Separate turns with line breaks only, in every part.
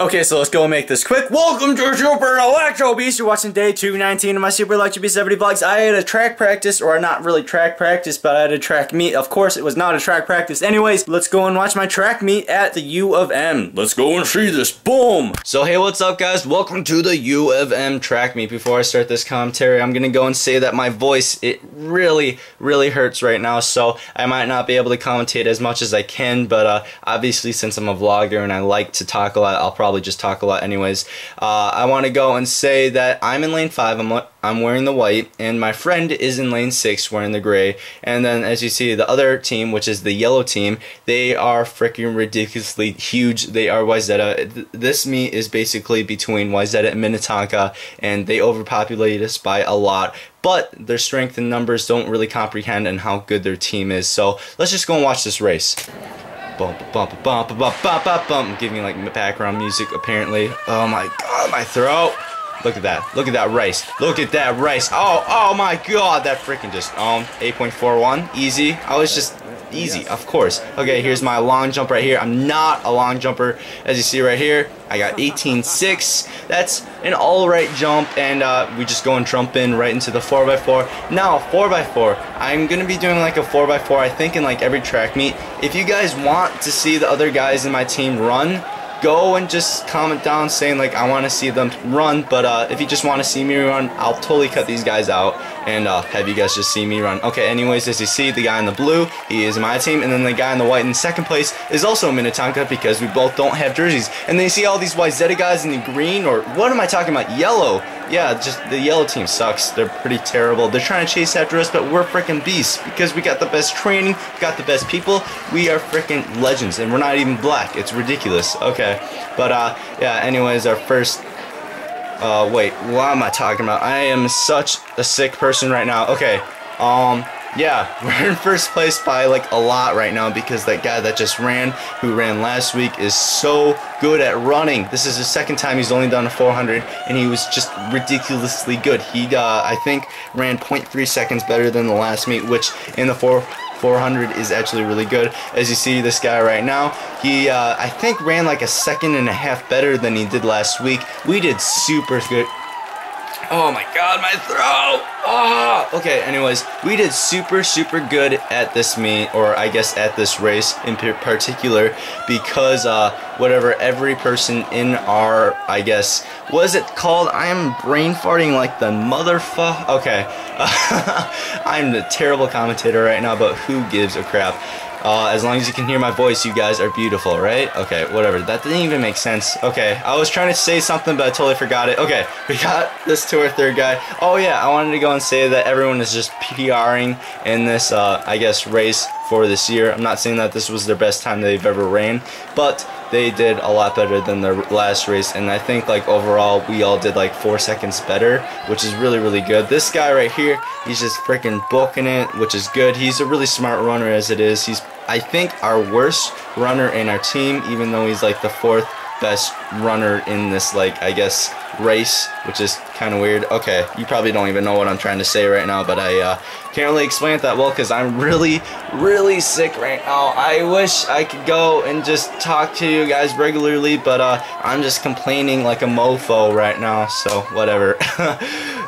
Okay, so let's go and make this quick. Welcome to SUPERELECTROBEAST. You're watching day 219 of my SUPERELECTROBEAST 70 vlogs. I had a track practice, or not really track practice, but I had a track meet. Of course, it was not a track practice. Anyways, let's go and watch my track meet at the U of M. Let's go and see this. Boom! So hey, what's up guys? Welcome to the U of M track meet. Before I start this commentary, I'm gonna go and say that my voice, it really hurts right now, so I might not be able to commentate as much as I can, but obviously since I'm a vlogger and I like to talk a lot, I'll probably just talk a lot anyways. I want to go and say that I'm in lane 5, I'm wearing the white, and my friend is in lane 6 wearing the gray, and then as you see the other team, which is the yellow team, they are freaking ridiculously huge. They are Wayzata. This meet is basically between Wayzata and Minnetonka, and they overpopulate us by a lot, but their strength in numbers don't really comprehend and how good their team is. So let's just go and watch this race. Bump, bump, bump, bump, bump, bump, bump. Giving like background music apparently. Oh my god, my throat. Look at that. Look at that race. Look at that race. Oh my god, that freaking just 8.41. Easy. I was just easy, of course. Okay, here's my long jump right here. I'm not a long jumper. As you see right here, I got 18.6. That's an alright jump, and we just go and jump in right into the 4x4. Now, 4x4. I'm going to be doing like a 4x4, I think, in like every track meet. If you guys want to see the other guys in my team run, go and just comment down saying like I want to see them run, but if you just want to see me run, I'll totally cut these guys out and have you guys just see me run. Okay, anyways, as you see, the guy in the blue, he is my team, and then the guy in the white in second place is also Minnetonka because we both don't have jerseys. And then you see all these Wayzata guys in the green, or what am I talking about, yellow. Yeah, just the yellow team sucks. They're pretty terrible. They're trying to chase after us, but we're freaking beasts because we got the best training, we got the best people. We are freaking legends, and we're not even black. It's ridiculous. Okay, but yeah. Anyways, our first. Wait, what am I talking about? I am such a sick person right now. Okay, yeah, we're in first place by like a lot right now because that guy that just ran, who ran last week, is so good at running. This is his second time he's only done a 400, and he was just ridiculously good. He, I think, ran 0.3 seconds better than the last meet, which in the 400 is actually really good. As you see, this guy right now, he I think ran like a 1.5 seconds better than he did last week. We did super good. Oh my god, my throat! Oh! Okay, anyways, we did super good at this meet, or I guess at this race in particular, because whatever, every person in our, I guess, what is it called? I am brain farting like the motherfucker. Okay, I'm the terrible commentator right now, but who gives a crap? As long as you can hear my voice, you guys are beautiful, right? Okay, whatever. That didn't even make sense. Okay, I was trying to say something, but I totally forgot it. Okay, we got this to our third guy. Oh yeah, I wanted to go and say that everyone is just PRing in this, I guess, race for this year. I'm not saying that this was their best time they've ever ran, but they did a lot better than their last race, and I think like overall we all did like 4 seconds better, which is really good. This guy right here, he's just freaking booking it, which is good. He's a really smart runner as it is. He's, I think, our worst runner in our team, even though he's like the 4th best runner in this, like, I guess, race, which is kind of weird. Okay, you probably don't even know what I'm trying to say right now, but I can't really explain it that well because I'm really sick right now. I wish I could go and just talk to you guys regularly, but I'm just complaining like a mofo right now, so whatever.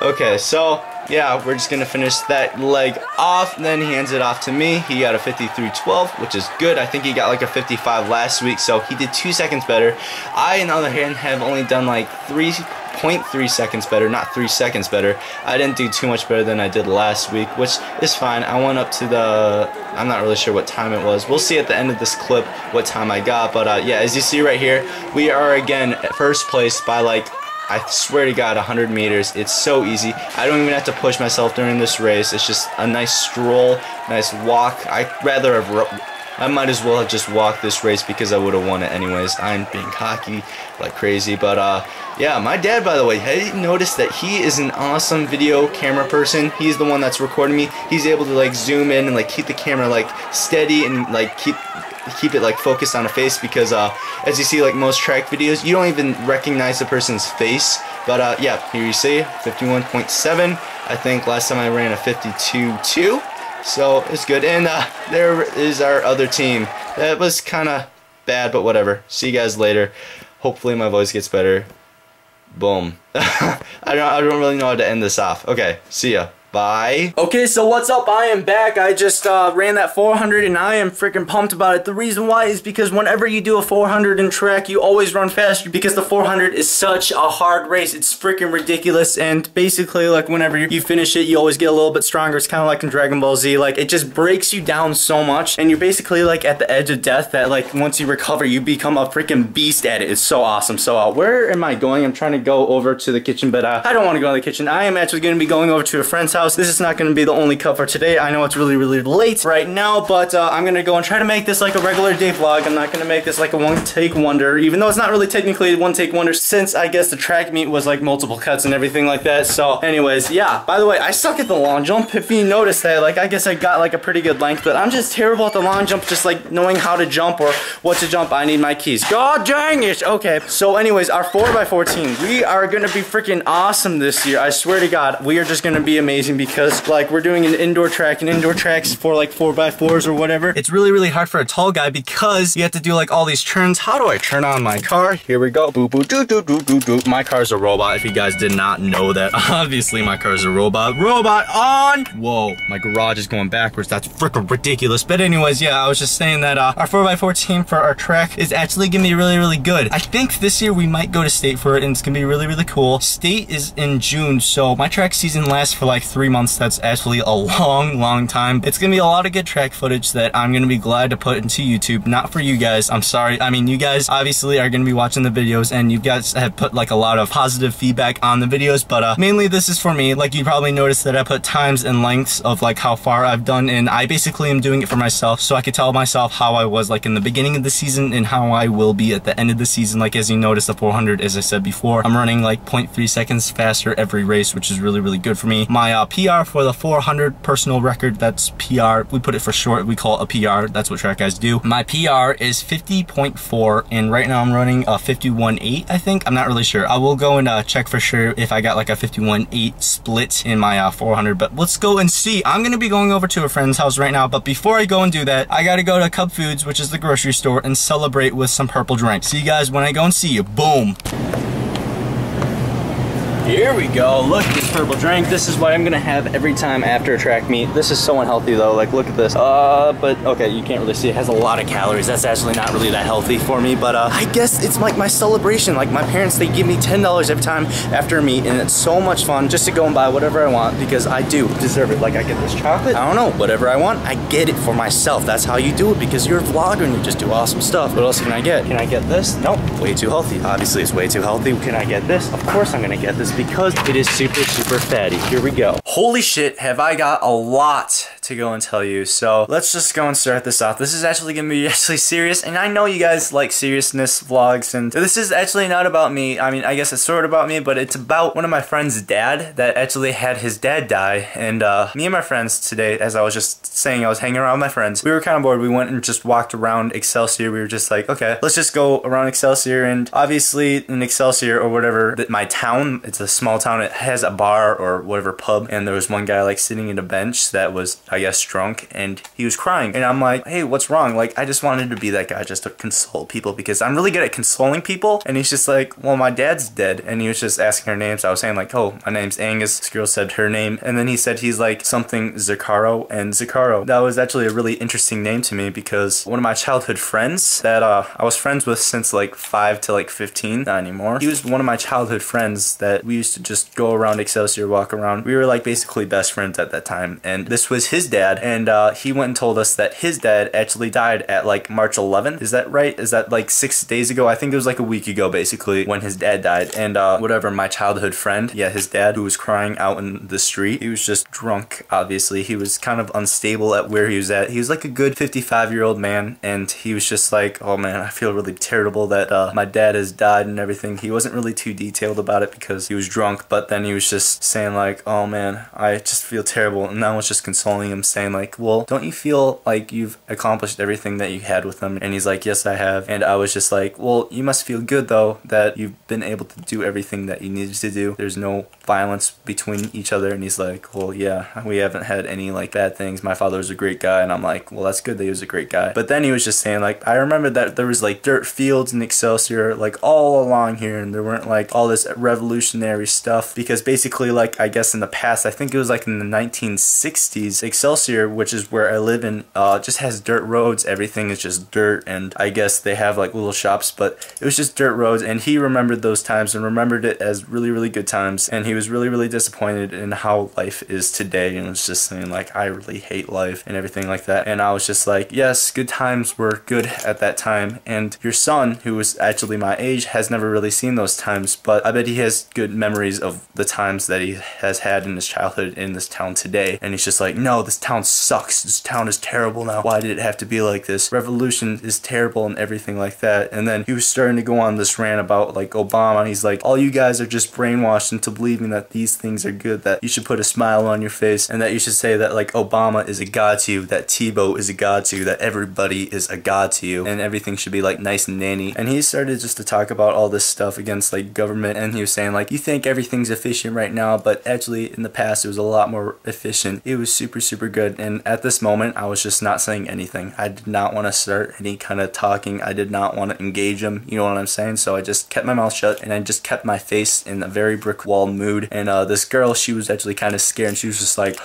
Okay, so yeah, we're just gonna finish that leg off, then he hands it off to me. He got a 53.12, which is good. I think he got like a 55 last week, so he did 2 seconds better. I, on the other hand, have only done like 3.3 seconds better, not 3 seconds better. I didn't do too much better than I did last week, which is fine. I went up to the, I'm not really sure what time it was. We'll see at the end of this clip what time I got, but yeah, as you see right here, we are again at first place by like, I swear to God, 100 meters. It's so easy. I don't even have to push myself during this race. It's just a nice stroll, nice walk. I might as well have just walked this race because I would have won it anyways. I'm being cocky like crazy, but yeah, my dad, by the way, have you noticed that he is an awesome video camera person? He's the one that's recording me. He's able to like zoom in and like keep the camera like steady and like keep it like focused on a face, because as you see, like most track videos, you don't even recognize the person's face. But yeah, here you see 51.7. I think last time I ran a 52.2, so it's good. And there is our other team. That was kind of bad, but whatever. See you guys later. Hopefully my voice gets better. Boom. I don't really know how to end this off. Okay, see ya. Bye. Okay, so what's up? I am back. I just ran that 400 and I am freaking pumped about it. The reason why is because whenever you do a 400 in track, you always run faster because the 400 is such a hard race. It's freaking ridiculous, and basically like whenever you finish it, you always get a little bit stronger. It's kind of like in Dragon Ball Z. Like it just breaks you down so much, and you're basically like at the edge of death that like once you recover, you become a freaking beast at it. It's so awesome. So where am I going? I'm trying to go over to the kitchen, but I don't want to go to the kitchen. I am actually going to be going over to a friend's house. This is not going to be the only cut for today. I know it's really late right now, but I'm going to go and try to make this like a regular day vlog. I'm not going to make this like a one-take wonder, even though it's not really technically a one-take wonder, since I guess the track meet was like multiple cuts and everything like that. So anyways, yeah, by the way, I suck at the long jump. If you notice that, like I guess I got like a pretty good length, but I'm just terrible at the long jump, just like knowing how to jump or what to jump. I need my keys. God dang it. Okay, so anyways, our 4x14, we are going to be freaking awesome this year. I swear to God, we are just going to be amazing because like we're doing an indoor track, and indoor tracks for like 4x4s or whatever. It's really hard for a tall guy because you have to do like all these turns. How do I turn on my car? Here we go. Boop boop doo doo doo doo doo. My car's a robot. If you guys did not know that, obviously my car's a robot. Robot on! Whoa, my garage is going backwards. That's freaking ridiculous. But anyways, yeah, I was just saying that our 4x14 for our track is actually gonna be really good. I think this year we might go to state for it, and it's gonna be really cool. State is in June, so my track season lasts for like 3 months. That's actually a long time. It's gonna be a lot of good track footage that I'm gonna be glad to put into YouTube. Not for you guys, I'm sorry. I mean, you guys obviously are gonna be watching the videos, and you guys have put like a lot of positive feedback on the videos, but mainly this is for me. Like you probably noticed that I put times and lengths of like how far I've done, and I basically am doing it for myself, so I could tell myself how I was like in the beginning of the season and how I will be at the end of the season. Like as you notice, the 400, as I said before, I'm running like 0.3 seconds faster every race, which is really good for me. My PR for the 400 personal record, that's PR, we put it for short, we call it a PR, that's what track guys do. My PR is 50.4, and right now I'm running a 51.8, I think. I'm not really sure. I will go and check for sure if I got like a 51.8 split in my 400, but let's go and see. I'm gonna be going over to a friend's house right now, but before I go and do that, I gotta go to Cub Foods, which is the grocery store, and celebrate with some purple drink. See you guys when I go and see you. Boom. Here we go. Look at this purple drink. This is what I'm gonna have every time after a track meet. This is so unhealthy though. Like look at this. But okay, you can't really see. It has a lot of calories. That's actually not really that healthy for me. But I guess it's like my celebration. Like my parents, they give me $10 every time after a meet, and it's so much fun just to go and buy whatever I want because I do deserve it. Like I get this chocolate. I don't know. Whatever I want, I get it for myself. That's how you do it because you're a vlogger and you just do awesome stuff. What else can I get? Can I get this? Nope. Way too healthy. Obviously, it's way too healthy. Can I get this? Of course I'm gonna get this because it is super fatty. Here we go. Holy shit, have I got a lot to go and tell you. So let's just go and start this off. This is actually gonna be serious, and I know you guys like seriousness vlogs, and this is actually not about me. I mean, I guess it's sort of about me, but it's about one of my friend's dad that actually had his dad die. And me and my friends today, as I was just saying, I was hanging around with my friends. We were kind of bored. We went and just walked around Excelsior. We were just like, okay, let's just go around Excelsior. And obviously in Excelsior or whatever, my town, it's a small town, it has a bar or whatever pub, and there was one guy like sitting in a bench that was, I guess, drunk, and he was crying. And I'm like, hey, what's wrong? Like, I just wanted to be that guy just to console people because I'm really good at consoling people. And he's just like, well, my dad's dead. And he was just asking her names. I was saying like, oh, my name's Angus. This girl said her name, and then he said he's like something Zakaro, and Zakaro, that was actually a really interesting name to me because one of my childhood friends that I was friends with since like 5 to like 15, not anymore. He was one of my childhood friends that we used to just go around Excelsior, walk around. We were like basically best friends at that time, and this was his dad, and he went and told us that his dad actually died at like March 11th. Is that right? Is that like 6 days ago? I think it was like a week ago basically when his dad died. And whatever, my childhood friend, yeah, his dad, who was crying out in the street, he was just drunk. Obviously he was kind of unstable at where he was at. He was like a good 55-year-old man, and he was just like, oh man, I feel really terrible that my dad has died and everything. He wasn't really too detailed about it because he was drunk, but then he was just saying like, oh man, I just feel terrible. And I was just consoling him him saying like, well, don't you feel like you've accomplished everything that you had with him? And he's like, yes, I have. And I was just like, well, you must feel good though that you've been able to do everything that you needed to do. There's no violence between each other. And he's like, well, yeah, we haven't had any like bad things. My father was a great guy. And I'm like, well, that's good that he was a great guy. But then he was just saying like, I remember that there was like dirt fields in Excelsior like all along here, and there weren't like all this revolutionary stuff, because basically like I guess in the past, I think it was like in the 1960s, Excelsior, which is where I live in, just has dirt roads. Everything is just dirt, and I guess they have like little shops, but it was just dirt roads. And he remembered those times and remembered it as really, really good times, and he was really, really disappointed in how life is today, and was just saying like, I really hate life and everything like that. And I was just like, yes, good times were good at that time, and your son, who was actually my age, has never really seen those times, but I bet he has good memories of the times that he has had in his childhood in this town today. And he's just like, no, this town sucks, this town is terrible now, why did it have to be like this, revolution is terrible and everything like that. And then he was starting to go on this rant about like Obama, and he's like, all you guys are just brainwashed into believing that these things are good, that you should put a smile on your face, and that you should say that like Obama is a god to you, that Tebow is a god to you, that everybody is a god to you, and everything should be like nice and nanny. And he started just to talk about all this stuff against like government, and he was saying like, you think everything's efficient right now, but actually in the past it was a lot more efficient. It was super, super good. And at this moment I was just not saying anything. I did not want to start any kind of talking. I did not want to engage him, you know what I'm saying? So I just kept my mouth shut, and I just kept my face in a very brick wall mood. And this girl, she was actually kind of scared, and she was just like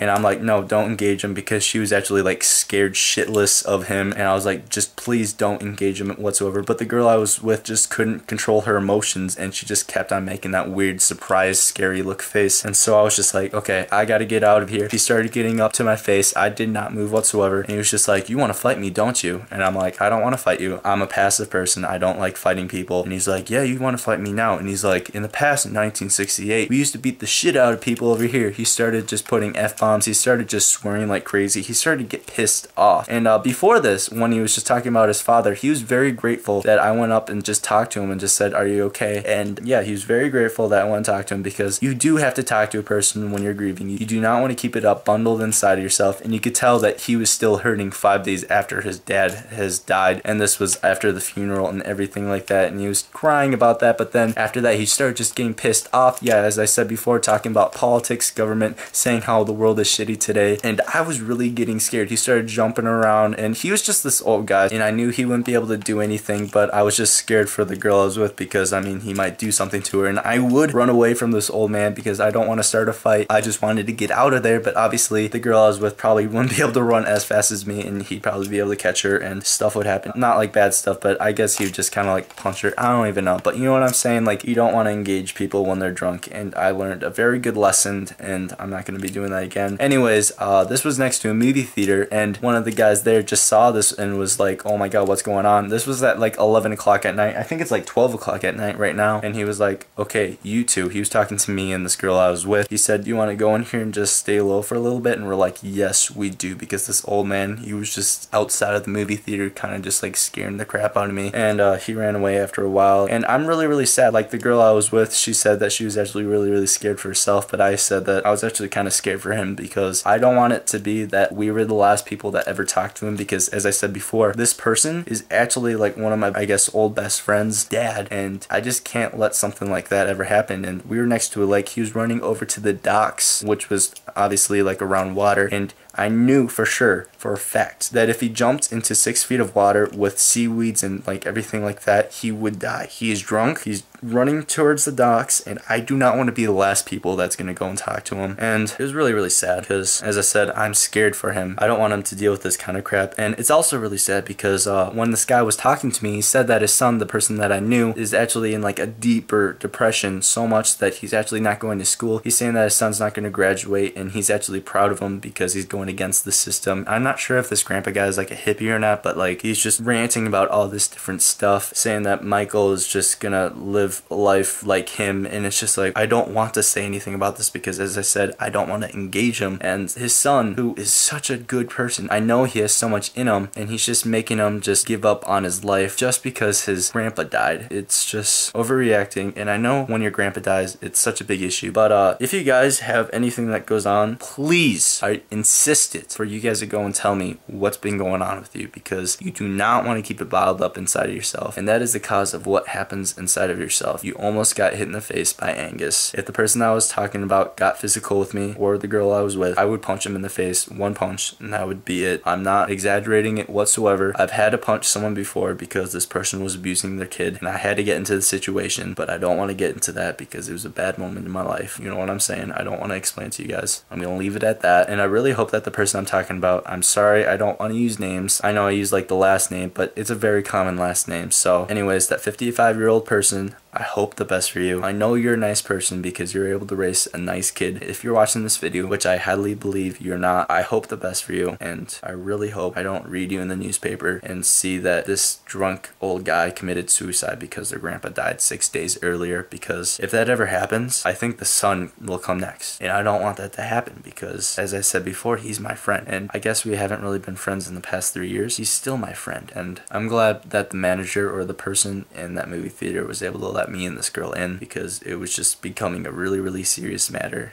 and I'm like, no, don't engage him, because she was actually like scared shitless of him, and I was like, just please don't engage him whatsoever. But the girl I was with just couldn't control her emotions, and she just kept on making that weird surprised scary look face. And so I was just like, okay, I gotta get out of here. He started getting up to my face. I did not move whatsoever, and he was just like, you want to fight me, don't you? And I'm like, I don't want to fight you. I'm a passive person. I don't like fighting people. And he's like, yeah, you want to fight me now? And he's like, in the past, in 1968, we used to beat the shit out of people over here. He started just putting F-bombs. He started just swearing like crazy. He started to get pissed off. And before this, when he was just talking about his father, he was very grateful that I went up and just talked to him and just said, are you okay? And yeah, he was very grateful that I went to talk to him, because you do have to talk to a person when you're grieving. You do not want to keep it up bundled inside of yourself. And you could tell that he was still hurting 5 days after his dad has died, and this was after the funeral and everything like that, and he was crying about that. But then after that, he started just getting pissed off. Yeah, as I said before, talking about politics, government, saying how the world is shitty today. And I was really getting scared. He started jumping around, and he was just this old guy, and I knew he wouldn't be able to do anything, but I was just scared for the girl I was with, because I mean, he might do something to her, and I would run away from this old man because I don't want to start a fight. I just wanted to get out of there. But obviously the girl I was with probably wouldn't be able to run as fast as me, and he'd probably be able to catch her, and stuff would happen. Not like bad stuff, but I guess he would just kind of like punch her. I don't even know, but you know what I'm saying? Like, you don't want to engage people when they're drunk, and I learned a very good lesson, and I'm not going to be doing that again. Anyways, this was next to a movie theater, and one of the guys there just saw this and was like, oh my god, what's going on? This was at like 11 o'clock at night. I think it's like 12 o'clock at night right now. And he was like, okay, you two. He was talking to me and this girl I was with. He said, you want to go in here and just stay low for a little bit? And we're like, yes, we do, because this old man, he was just outside of the movie theater, kind of just like scaring the crap out of me. And he ran away after a while. And I'm really, really sad. Like, the girl I was with, she said that she was actually really, really scared for herself, but I said that I was actually kind of scared for him, because I don't want it to be that we were the last people that ever talked to him, because as I said before, this person is actually like one of my, I guess, old best friend's dad, and I just can't let something like that ever happen. And we were next to a lake. He was running over to the docks, which was obviously like around water, and I knew for sure, for a fact, that if he jumped into 6 feet of water with seaweeds and like everything like that, he would die. He is drunk, he's running towards the docks, and I do not want to be the last people that's going to go and talk to him. And it was really, really sad, because as I said, I'm scared for him. I don't want him to deal with this kind of crap. And it's also really sad because when this guy was talking to me, he said that his son, the person that I knew, is actually in like a deeper depression, so much that he's actually not going to school. He's saying that his son's not going to graduate, and he's actually proud of him because he's going going against the system. I'm not sure if this grandpa guy is like a hippie or not, but like he's just ranting about all this different stuff, saying that Michael is just gonna live life like him, and it's just like, I don't want to say anything about this because, as I said, I don't want to engage him. And his son, who is such a good person, I know he has so much in him, and he's just making him just give up on his life just because his grandpa died. It's just overreacting, and I know when your grandpa dies, it's such a big issue. But if you guys have anything that goes on, please, I insist it for you guys to go and tell me what's been going on with you, because you do not want to keep it bottled up inside of yourself, and that is the cause of what happens inside of yourself. You almost got hit in the face by Angus. If the person I was talking about got physical with me, or the girl I was with, I would punch him in the face, one punch, and that would be it. I'm not exaggerating it whatsoever. I've had to punch someone before because this person was abusing their kid, and I had to get into the situation, but I don't want to get into that because it was a bad moment in my life. You know what I'm saying? I don't want to explain it to you guys. I'm gonna leave it at that, and I really hope that the person I'm talking about, I'm sorry, I don't want to use names. I know I use like the last name, but it's a very common last name. So anyways, that 55-year-old person, I hope the best for you. I know you're a nice person because you're able to raise a nice kid. If you're watching this video, which I highly believe you're not, I hope the best for you, and I really hope I don't read you in the newspaper and see that this drunk old guy committed suicide because their grandpa died 6 days earlier, because if that ever happens, I think the son will come next, and I don't want that to happen because, as I said before, he's my friend, and I guess we haven't really been friends in the past 3 years. He's still my friend, and I'm glad that the manager or the person in that movie theater was able to let me and this girl in, because it was just becoming a really serious matter.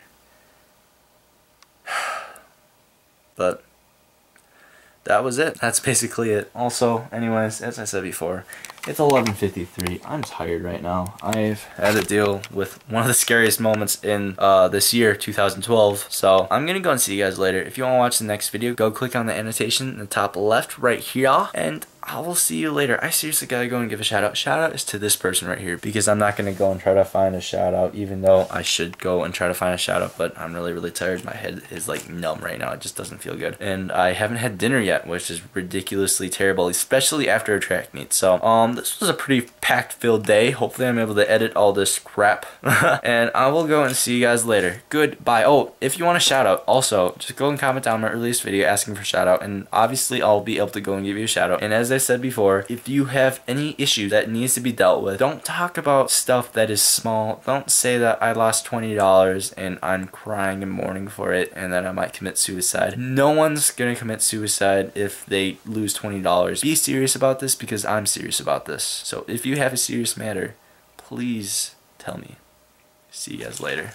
But that was it. That's basically it. Also, anyways, as I said before, it's 11:53. I'm tired right now. I've had to deal with one of the scariest moments in this year, 2012. So I'm gonna go and see you guys later. If you want to watch the next video, go click on the annotation in the top left right here, and I will see you later. I seriously gotta go and give a shout out. Shout out is to this person right here, because I'm not gonna go and try to find a shout out, even though I should go and try to find a shout out, but I'm really tired. My head is like numb right now. It just doesn't feel good, and I haven't had dinner yet, which is ridiculously terrible, especially after a track meet. So this was a pretty packed filled day. Hopefully I'm able to edit all this crap and I will go and see you guys later. Goodbye. Oh, if you want a shout out, also just go and comment down my earliest video asking for shout out, and obviously I'll be able to go and give you a shout out. And as I said before, if you have any issue that needs to be dealt with, don't talk about stuff that is small. Don't say that I lost $20 and I'm crying and mourning for it and that I might commit suicide. No one's gonna commit suicide if they lose $20. Be serious about this, because I'm serious about this. So if you have a serious matter, please tell me. See you guys later.